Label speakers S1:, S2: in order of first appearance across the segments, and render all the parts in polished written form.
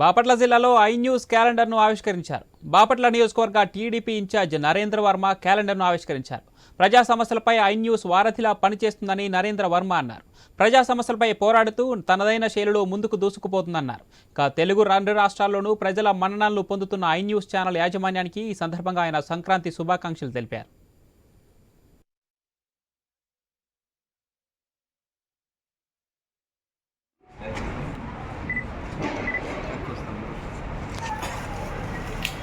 S1: బాపట్ల జిల్లాలో I news క్యాలెండర్ను ఆవిష్కరించారు. బాపట్ల నియోజకవర్గ టీడీపీ ఇన్ఛార్జ్ నరేంద్ర వర్మ క్యాలెండర్ను ఆవిష్కరించారు. ప్రజా సమస్యలపై ఐ న్యూస్ వారధిలా పనిచేస్తుందని నరేంద్ర వర్మ అన్నారు. ప్రజా సమస్యలపై పోరాడుతూ తనదైన శైలిలో ముందుకు దూసుకుపోతుందన్నారు. ఇక తెలుగు రెండు రాష్ట్రాల్లోనూ ప్రజల మన్ననలు పొందుతున్న ఐ న్యూస్ ఛానల్ యాజమాన్యానికి ఈ సందర్భంగా ఆయన సంక్రాంతి శుభాకాంక్షలు తెలిపారు.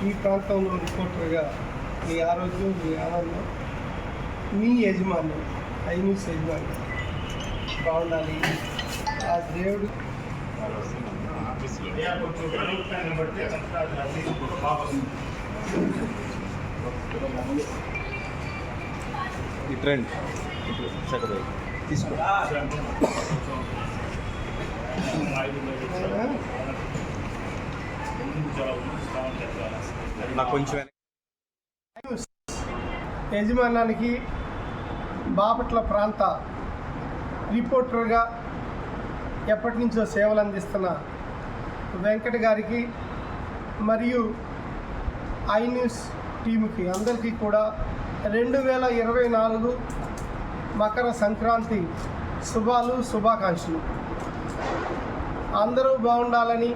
S2: ఈ ప్రాంతంలో రిపోర్టర్గా మీ ఆరోగ్యం, మీ ఆనందం, మీ యజమాని ఐ న్యూస్ యజమాని బాగుండాలి. ఆ దేవుడు తీసుకో యజమానానికి బాపట్ల ప్రాంత రిపోర్టర్గా ఎప్పటి నుంచో సేవలు అందిస్తున్న వెంకట గారికి మరియు ఐ న్యూస్ టీముకి అందరికీ కూడా 2024 మకర సంక్రాంతి శుభాకాంక్షలు. అందరూ బాగుండాలని,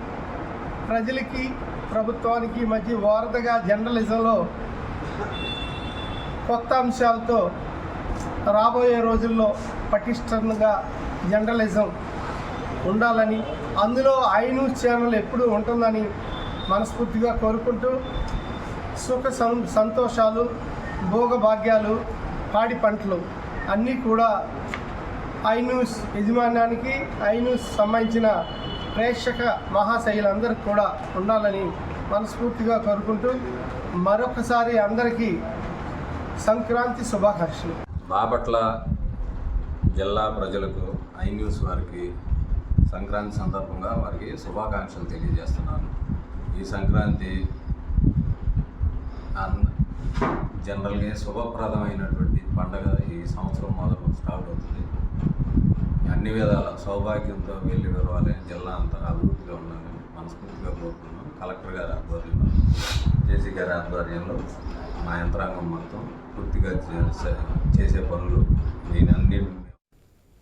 S2: ప్రజలకి ప్రభుత్వానికి మధ్య వారధిగా జర్నలిజంలో కొత్త అంశాలతో రాబోయే రోజుల్లో పటిష్టంగా జర్నలిజం ఉండాలని, అందులో ఐ న్యూస్ ఛానల్ ఎప్పుడూ ఉంటుందని మనస్ఫూర్తిగా కోరుకుంటూ సుఖ సంతోషాలు, భోగభాగ్యాలు, పాడి పంటలు అన్నీ కూడా ఐ న్యూస్ యజమాన్యానికి, ఐ న్యూస్ సంబంధించిన ప్రేక్షక మహాశైలందరికీ కూడా ఉండాలని మనస్ఫూర్తిగా కోరుకుంటూ మరొకసారి అందరికీ సంక్రాంతి శుభాకాంక్షలు.
S3: బాపట్ల జిల్లా ప్రజలకు ఐ న్యూస్ వారికి సంక్రాంతి సందర్భంగా వారికి శుభాకాంక్షలు తెలియజేస్తున్నాను. ఈ సంక్రాంతి జనరల్గా శుభప్రదమైనటువంటి పండుగ ఈ సంవత్సరం మొదలు స్టార్ట్ అవుతుంది. అన్ని విధాల సౌభాగ్యంతో వెళ్ళి విరవాలి, జిల్లా అంతా అభివృద్ధిగా ఉండాలని మనస్ఫూర్తిగా కోరుతున్నాను. కలెక్టర్ గారి ఆధ్వర్యంలో, జేసీ గారి ఆధ్వర్యంలో మా యంత్రాంగం మొత్తం పూర్తిగా చేసే పనులు నేను అన్నింటినీ